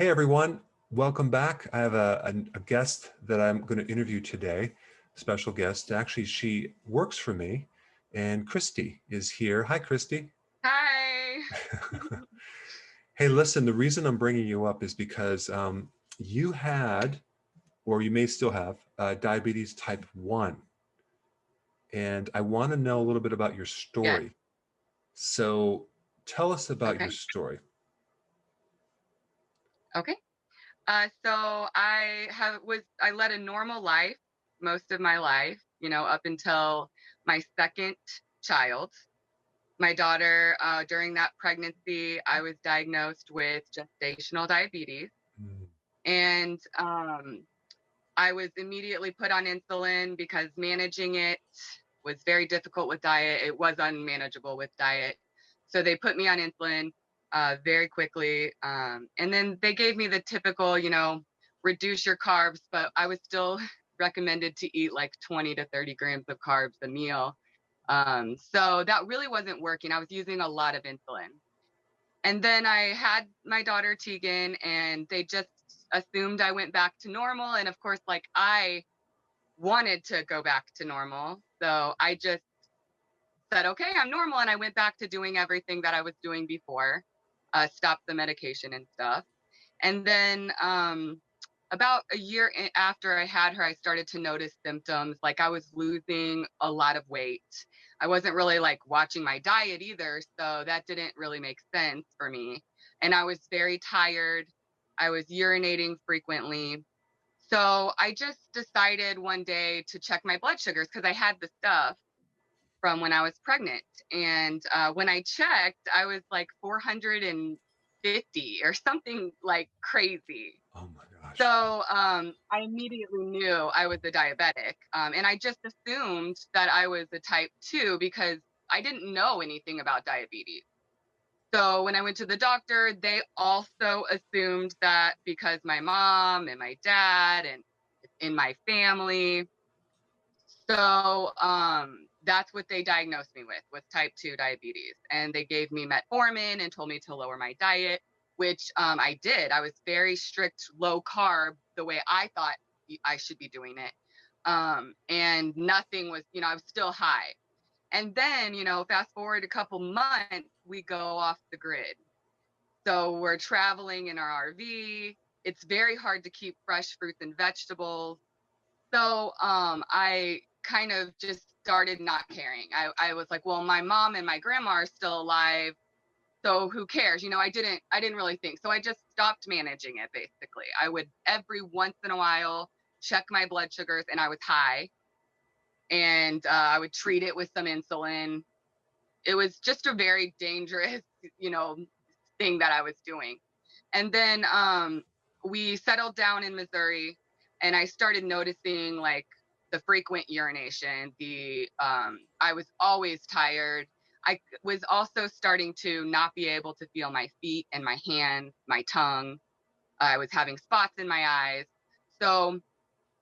Hey everyone, welcome back. I have a guest that I'm going to interview today, special guest. Actually, she works for me, and Christy is here. Hi, Christy. Hi. Hey, listen, the reason I'm bringing you up is because you had, or you may still have, diabetes type 1. And I want to know a little bit about your Yes. story. So tell us about your Okay. story. Okay. So I led a normal life most of my life, up until my second child. My daughter, during that pregnancy, I was diagnosed with gestational diabetes, Mm. and I was immediately put on insulin because managing it was very difficult with diet. It was unmanageable with diet. So they put me on insulin very quickly. And then they gave me the typical, reduce your carbs, but I was still recommended to eat like 20 to 30 grams of carbs a meal. So that really wasn't working. I was using a lot of insulin. And then I had my daughter Tegan, and they just assumed I went back to normal. And of course, like I wanted to go back to normal. So I just said, okay, I'm normal. And I went back to doing everything that I was doing before, stopped the medication and stuff. And then about a year after I had her, I started to notice symptoms like I was losing a lot of weight. I wasn't really like watching my diet either. So that didn't really make sense for me. And I was very tired. I was urinating frequently. So I just decided one day to check my blood sugars because I had the stuff from when I was pregnant. And when I checked, I was like 450 or something like crazy. Oh my So gosh. I immediately knew I was a diabetic. And I just assumed that I was a type 2 because I didn't know anything about diabetes. So when I went to the doctor, they also assumed that because my mom and my dad and in my family. So that's what they diagnosed me with was type 2 diabetes. And they gave me metformin and told me to lower my diet, which I did. I was very strict, low carb, the way I thought I should be doing it. And nothing was, I was still high. And then, fast forward a couple months, we go off the grid. So we're traveling in our RV. It's very hard to keep fresh fruits and vegetables. So I kind of just started not caring. I was like, well, my mom and my grandma are still alive. So who cares? I didn't really think. So I just stopped managing it basically. I would every once in a while check my blood sugars and I was high, and I would treat it with some insulin. It was just a very dangerous, you know, thing that I was doing. And then we settled down in Missouri, and I started noticing like the frequent urination. The I was always tired. I was also starting to not be able to feel my feet and my hands, my tongue. I was having spots in my eyes. So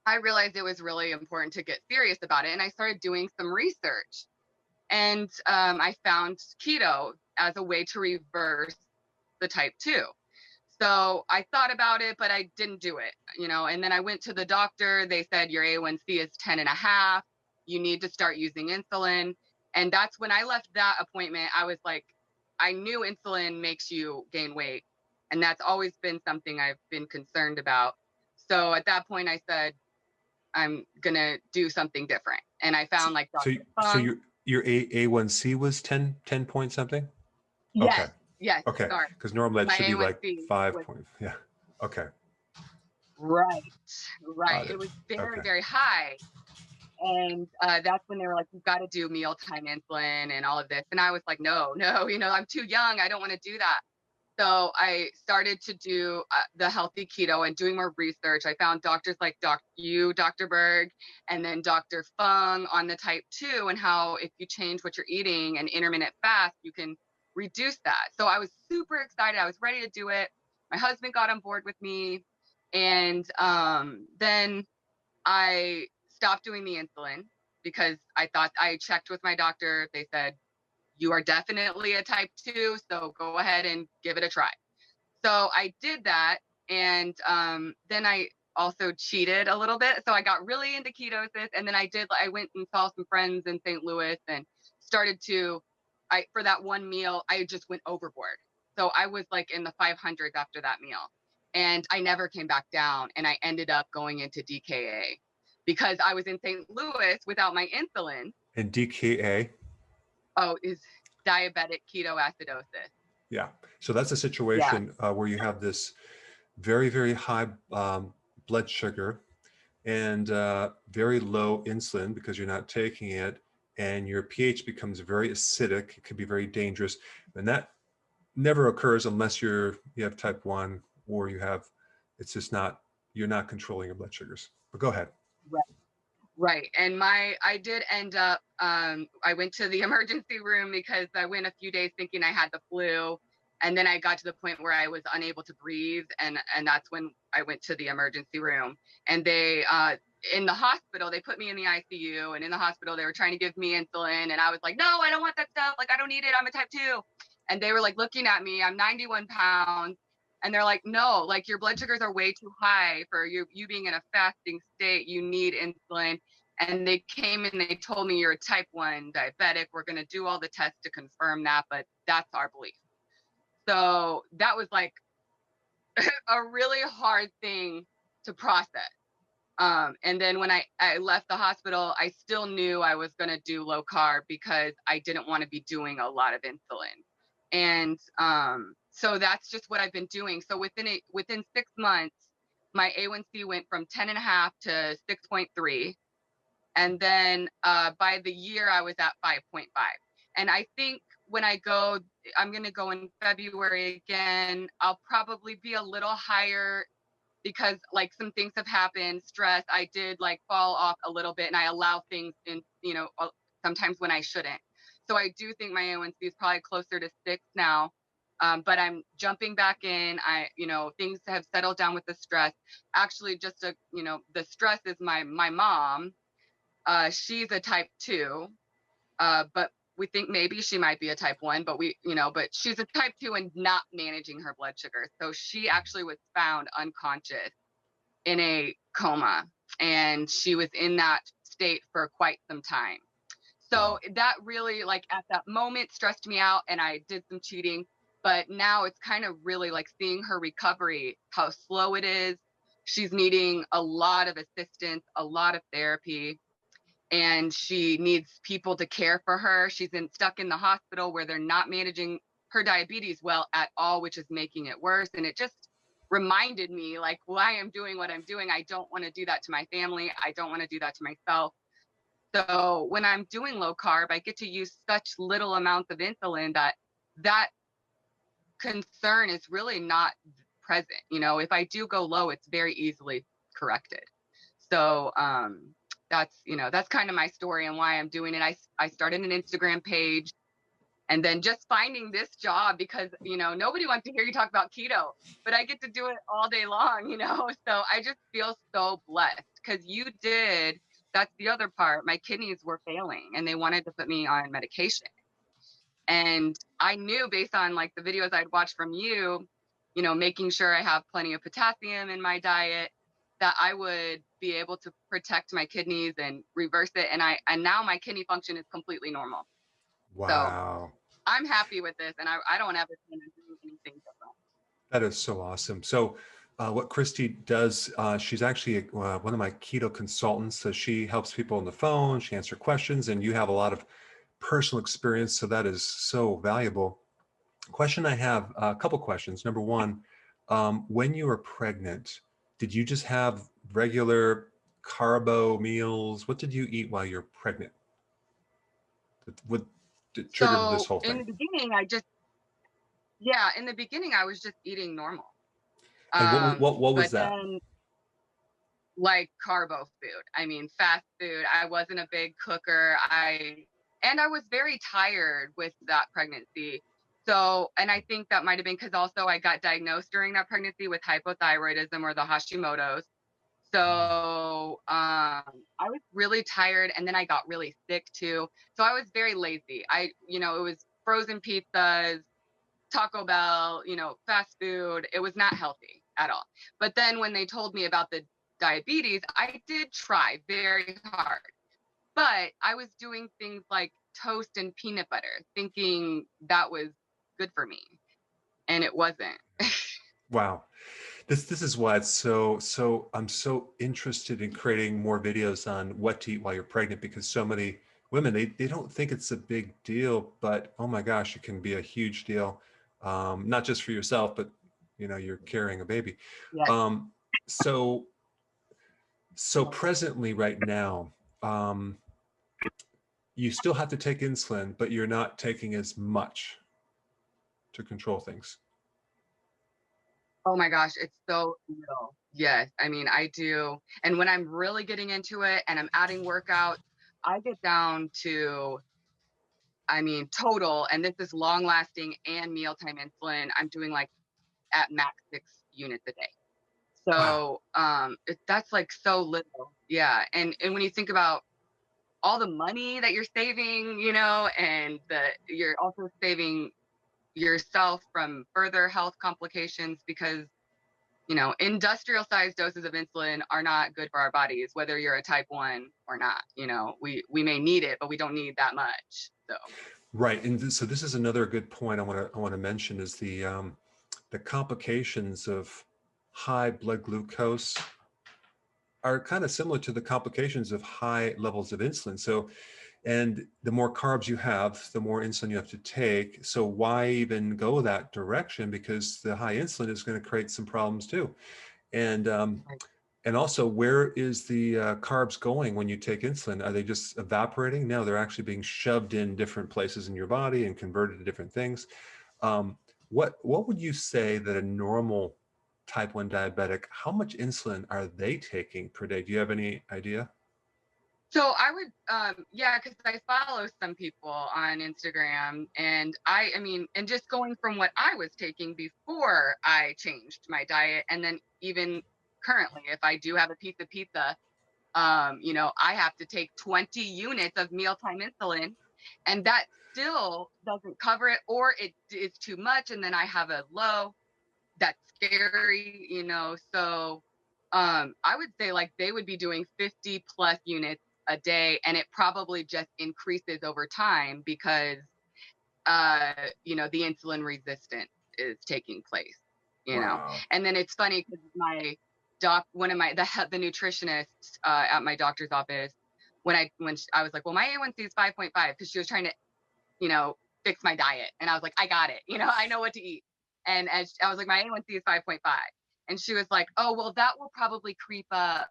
I realized it was really important to get serious about it. And I started doing some research. And I found keto as a way to reverse the type 2. So I thought about it, but I didn't do it, and then I went to the doctor. They said your A1C is 10 and a half. You need to start using insulin. And that's when I left that appointment. I was like, I knew insulin makes you gain weight. And that's always been something I've been concerned about. So at that point, I said, I'm going to do something different. And I So, found like so, Dr. so Fung. your A1C was 10 point something? Okay. Yes, yes, Okay. sorry. Because normally that My should be like A1C 5 was point. Yeah. Okay. right, right. Got It it. was very, Okay. very high. And that's when they were like, you've got to do mealtime insulin and all of this. And I was like, no, no, I'm too young. I don't want to do that. So I started to do the healthy keto and doing more research. I found doctors like Dr. Berg, and then Dr. Fung on the type 2, and how if you change what you're eating and intermittent fast, you can reduce that. So I was super excited. I was ready to do it. My husband got on board with me. And then I stopped doing the insulin because I thought I checked with my doctor. They said, you are definitely a type 2, so go ahead and give it a try. So I did that. And then I also cheated a little bit. So I got really into ketosis. And then I went and saw some friends in St. Louis and started to, for that one meal, I just went overboard. So I was like in the 500s after that meal. And I never came back down. And I ended up going into DKA because I was in St. Louis without my insulin. And DKA? Oh, is diabetic ketoacidosis. Yeah. So that's a Yeah. situation where you have this very, very high blood sugar and very low insulin because you're not taking it, and your pH becomes very acidic. It could be very dangerous. And that never occurs unless you have type 1 or it's just not, you're not controlling your blood sugars. But go ahead. Right. Right. And I did end up, I went to the emergency room because I went a few days thinking I had the flu. And then I got to the point where I was unable to breathe. And that's when I went to the emergency room. And they, in the hospital, they put me in the ICU. And in the hospital, they were trying to give me insulin. And I was like, no, I don't want that stuff. Like, I don't need it. I'm a type 2. And they were like looking at me. I'm 91 pounds. And they're like, no, like your blood sugars are way too high for you being in a fasting state. You need insulin. And they came and they told me you're a type 1 diabetic. We're going to do all the tests to confirm that, but that's our belief. So that was like a really hard thing to process. And then when I left the hospital, I still knew I was going to do low carb because I didn't want to be doing a lot of insulin. And so that's just what I've been doing. So within 6 months, my A1C went from 10.5 to 6.3. And then by the year, I was at 5.5. And I think when I'm going to go in February again, I'll probably be a little higher because like some things have happened, stress. I did like fall off a little bit and I allow things in, sometimes when I shouldn't. So I do think my A1C is probably closer to 6 now. But I'm jumping back in. Things have settled down with the stress. Actually, the stress is my mom. She's a type 2, but we think maybe she might be a type 1, but but she's a type 2 and not managing her blood sugar. So she actually was found unconscious in a coma, and she was in that state for quite some time. So that really, like at that moment, stressed me out, and I did some cheating. But now it's kind of really like seeing her recovery, how slow it is. She's needing a lot of assistance, a lot of therapy, and she needs people to care for her. She's stuck in the hospital where they're not managing her diabetes well at all, which is making it worse. And it just reminded me like why I'm doing what I'm doing. I don't want to do that to my family. I don't want to do that to myself. So when I'm doing low carb, I get to use such little amounts of insulin that concern is really not present. If I do go low, it's very easily corrected. So that's kind of my story and why I'm doing it. I started an Instagram page, and then just finding this job because nobody wants to hear you talk about keto, but I get to do it all day long. So I just feel so blessed because that's the other part. My kidneys were failing and they wanted to put me on medication. And I knew based on like the videos I'd watched from you, making sure I have plenty of potassium in my diet, that I would be able to protect my kidneys and reverse it. And now my kidney function is completely normal. Wow. So I'm happy with this, and I don't ever plan on doing anything different. That is so awesome. So what Christie does, she's actually one of my keto consultants. So she helps people on the phone, she answers questions, and you have a lot of personal experience. So that is so valuable. Question I have, a couple questions. Number one, when you were pregnant, did you just have regular carbo meals? What did you eat while you're pregnant? What triggered this whole In thing? the beginning, in the beginning, I was just eating normal. And what was But that? then like carbo food. I mean, fast food. I wasn't a big cooker. And I was very tired with that pregnancy. So, and I think that might have been because also I got diagnosed during that pregnancy with hypothyroidism or the Hashimoto's. So I was really tired, and then I got really sick too. So I was very lazy. It was frozen pizzas, Taco Bell, fast food. It was not healthy at all. But then when they told me about the diabetes, I did try very hard. But I was doing things like toast and peanut butter, thinking that was good for me, and it wasn't. Wow. This is why it's so I'm so interested in creating more videos on what to eat while you're pregnant, because so many women, they don't think it's a big deal, but oh my gosh, it can be a huge deal. Not just for yourself, but you're carrying a baby. Yes. Um, so so presently right now, um, you still have to take insulin, but you're not taking as much to control things. Oh my gosh, it's so real. Yes. I mean, I do. And when I'm really getting into it and I'm adding workouts, I get down to, I mean, total, and this is long lasting and mealtime insulin, I'm doing like at max 6 units a day. Wow. So that's like so little. Yeah. And when you think about all the money that you're saving, and you're also saving yourself from further health complications, because industrial sized doses of insulin are not good for our bodies, whether you're a type 1 or not. We may need it, but we don't need that much. So Right, and so this is another good point I want to mention is the complications of high blood glucose are kind of similar to the complications of high levels of insulin. So, and the more carbs you have, the more insulin you have to take. So why even go that direction? Because the high insulin is going to create some problems too. And and also, where is the carbs going when you take insulin? Are they just evaporating? No, they're actually being shoved in different places in your body and converted to different things. Um, what would you say that a normal type 1 diabetic, how much insulin are they taking per day? Do you have any idea? So I would, yeah, because I follow some people on Instagram, and I mean, and just going from what I was taking before I changed my diet, and then even currently, if I do have a piece of pizza, I have to take 20 units of mealtime insulin, and that still doesn't cover it, or it is too much, and then I have a low. That's scary. So I would say like they would be doing 50 plus units a day, and it probably just increases over time because the insulin resistance is taking place. Wow. And then it's funny because my one of my the nutritionist at my doctor's office, I was like, well, my A1C is 5.5, because she was trying to you know, fix my diet. And I was like, I got it. I know what to eat. And as I was like, my A1C is 5.5. And she was like, oh, well, that will probably creep up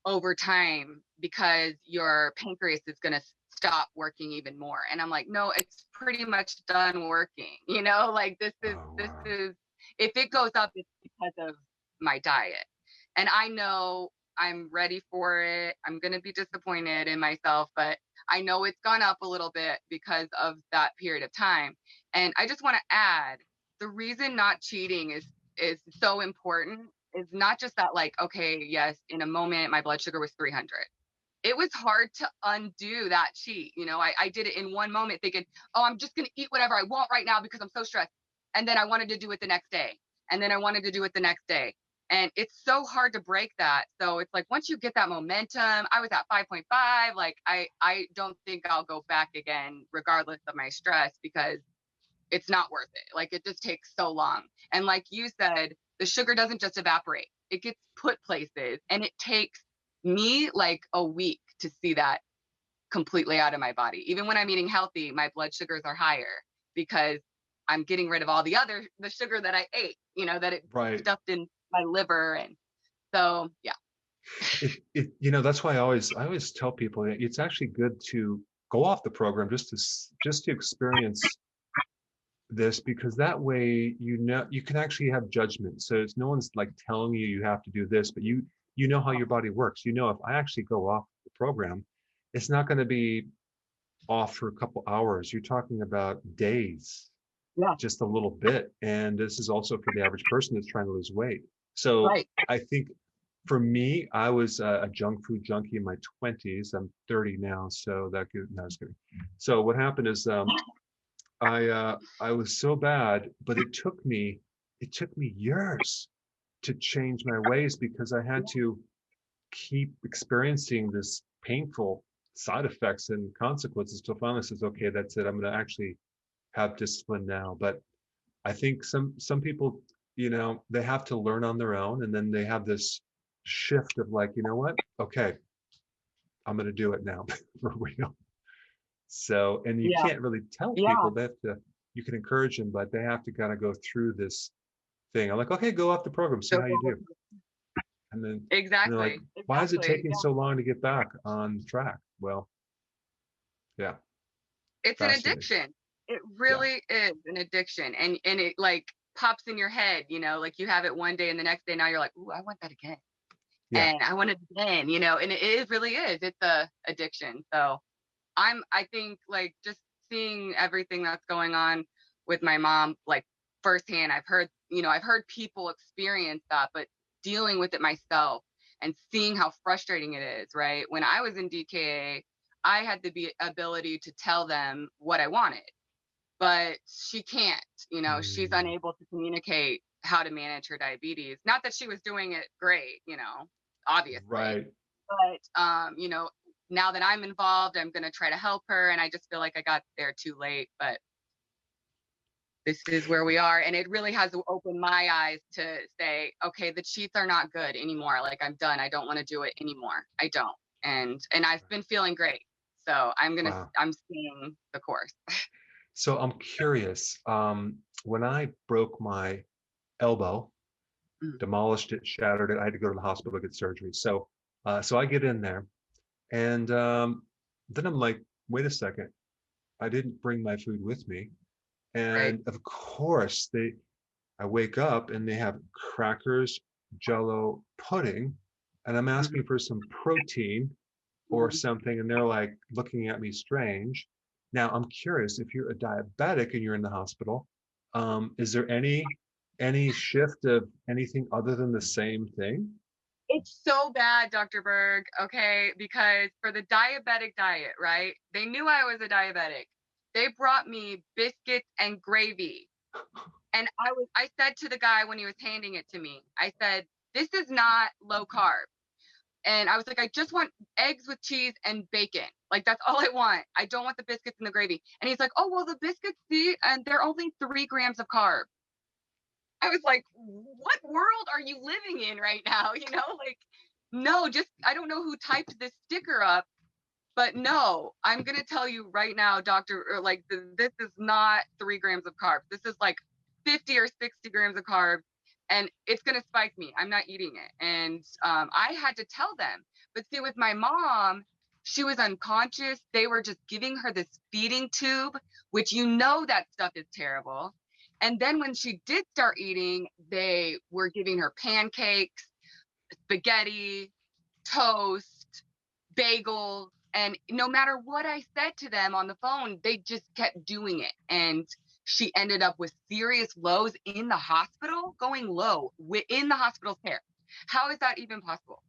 over time because your pancreas is going to stop working even more. And I'm like, no, it's pretty much done working. Like Oh, this wow. is, if it goes up, it's because of my diet. And I know I'm ready for it. I'm going to be disappointed in myself, but I know it's gone up a little bit because of that period of time. And I just want to add, the reason not cheating is so important is not just that, like, okay, yes, in a moment my blood sugar was 300. It was hard to undo that cheat. I did it in one moment thinking, oh, I'm just going to eat whatever I want right now because I'm so stressed. And then I wanted to do it the next day. And then I wanted to do it the next day. And it's so hard to break that. So it's like, once you get that momentum, I was at 5.5. Like, I don't think I'll go back again, regardless of my stress, because it's not worth it. Like, it just takes so long. And like you said, the sugar doesn't just evaporate, it gets put places. And it takes me like a week to see that completely out of my body. Even when I'm eating healthy, my blood sugars are higher because I'm getting rid of all the sugar that I ate, that it Right. stuffed in my liver. And so, yeah. That's why I always tell people that it's actually good to go off the program just to experience this, because that way you can actually have judgment. So it's no one's like telling you you have to do this, but you know how your body works. If I actually go off the program, it's not going to be off for a couple hours. You're talking about days, Yeah. just a little bit. And this is also for the average person that's trying to lose weight. So Right. I think for me, I was a junk food junkie in my 20s. I'm 30 now, so that good. No, I was kidding. So what happened is I was so bad, but it took me years to change my ways because I had to keep experiencing this painful side effects and consequences till finally says, okay, that's it. I'm going to actually have discipline now. But I think some people, you know, they have to learn on their own, and then they have this shift of like, you know what? Okay, I'm going to do it now for real. So, and you Yeah. can't really tell Yeah. people. They have to. You can encourage them, but they have to kind of go through this thing. I'm like, okay, go off the program, see how you do. And they're like, Exactly. why is it Exactly. taking so long to get back on track? Well, yeah, It's an fascinating. addiction. It Yeah, really is an addiction. And it like pops in your head, you know, like you have it one day and the next day now you're like, ooh, I want that again. yeah, And I want it again, you know, and it really is. It's a addiction. So I think like just seeing everything that's going on with my mom, like firsthand, I've heard people experience that, but dealing with it myself and seeing how frustrating it is, right? When I was in DKA, I had the ability to tell them what I wanted, but she can't, you know, she's mm, unable to communicate how to manage her diabetes. Not that she was doing it great, you know, obviously, right. but you know, now that I'm involved, I'm going to try to help her, and I just feel like I got there too late, but this is where we are, and it really has opened my eyes to say, okay, the cheats are not good anymore. Like I'm done. I don't want to do it anymore. I don't. And I've been feeling great. So Wow. I'm seeing the course. So I'm curious. When I broke my elbow, Mm. demolished it, shattered it, I had to go to the hospital to get surgery. So I get in there, and then I'm like, wait a second, I didn't bring my food with me, Right. and of course I wake up and they have crackers, Jello, pudding, and I'm Mm-hmm. asking for some protein or Mm-hmm. something, and they're like looking at me strange. Now I'm curious, if you're a diabetic and you're in the hospital, is there any shift of anything other than the same thing? It's so bad, Dr. Berg, okay? Because for the diabetic diet, right? They knew I was a diabetic. They brought me biscuits and gravy. And I said to the guy when he was handing it to me, I said, "This is not low carb." And I was like, "I just want eggs with cheese and bacon. Like that's all I want. I don't want the biscuits and the gravy." And he's like, "Oh, well, the biscuits, see, and they're only 3 grams of carb." I was like, "What world are you living in right now?" You know, like, no, just I don't know who typed this sticker up, but no, I'm gonna tell you right now, doctor, or like this is not 3 grams of carbs. This is like 50 or 60 grams of carbs, and it's gonna spike me. I'm not eating it. And I had to tell them. But see, with my mom, she was unconscious. They were just giving her this feeding tube, which you know that stuff is terrible. And then when she did start eating, they were giving her pancakes, spaghetti, toast, bagels. And no matter what I said to them on the phone, they just kept doing it. And she ended up with serious lows in the hospital, going low in the hospital care. How is that even possible?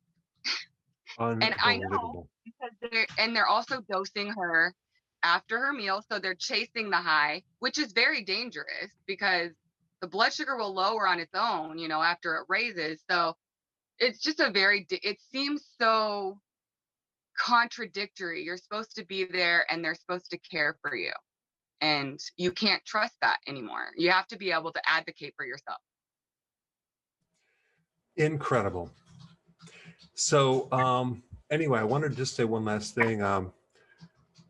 And I know Unbelievable. because they're also dosing her after her meal. So they're chasing the high, which is very dangerous because the blood sugar will lower on its own, you know, after it raises. So it's just it seems so contradictory. You're supposed to be there and they're supposed to care for you. And you can't trust that anymore. You have to be able to advocate for yourself. Incredible. So anyway, I wanted to just say one last thing.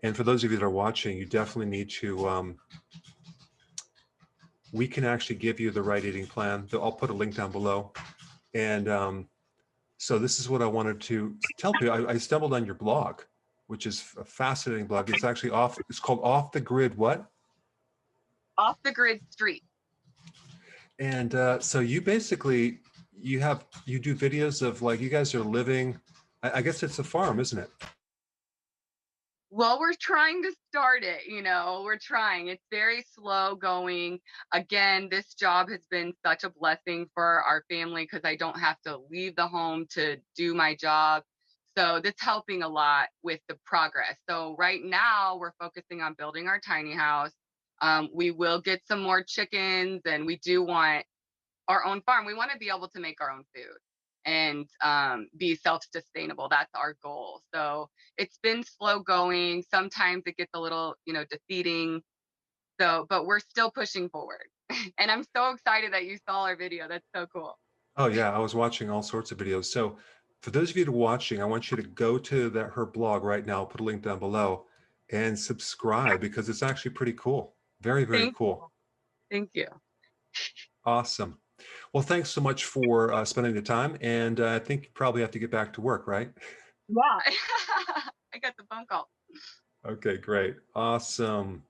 And for those of you that are watching, you definitely need to, we can actually give you the right eating plan. I'll put a link down below. And so this is what I wanted to tell people. I stumbled on your blog, which is a fascinating blog. It's actually it's called Off the Grid What? Off the grid street. And so you basically, you do videos of like, you guys are living, I guess it's a farm, isn't it? Well, we're trying to start it, you know, we're trying. It's very slow going. Again, this job has been such a blessing for our family because I don't have to leave the home to do my job. So that's helping a lot with the progress. So right now we're focusing on building our tiny house. We will get some more chickens and we do want our own farm. We want to be able to make our own food and be self-sustainable. That's our goal. So it's been slow going. Sometimes it gets a little, defeating. So, but we're still pushing forward. And I'm so excited that you saw our video. That's so cool. Oh yeah, I was watching all sorts of videos. So for those of you that are watching, I want you to go to her blog right now. I'll put a link down below and subscribe because it's actually pretty cool. Very, very Thank cool. you. Thank you. Awesome. Well, thanks so much for spending the time. And I think you probably have to get back to work, right? Yeah. I got the phone call. Okay, great. Awesome.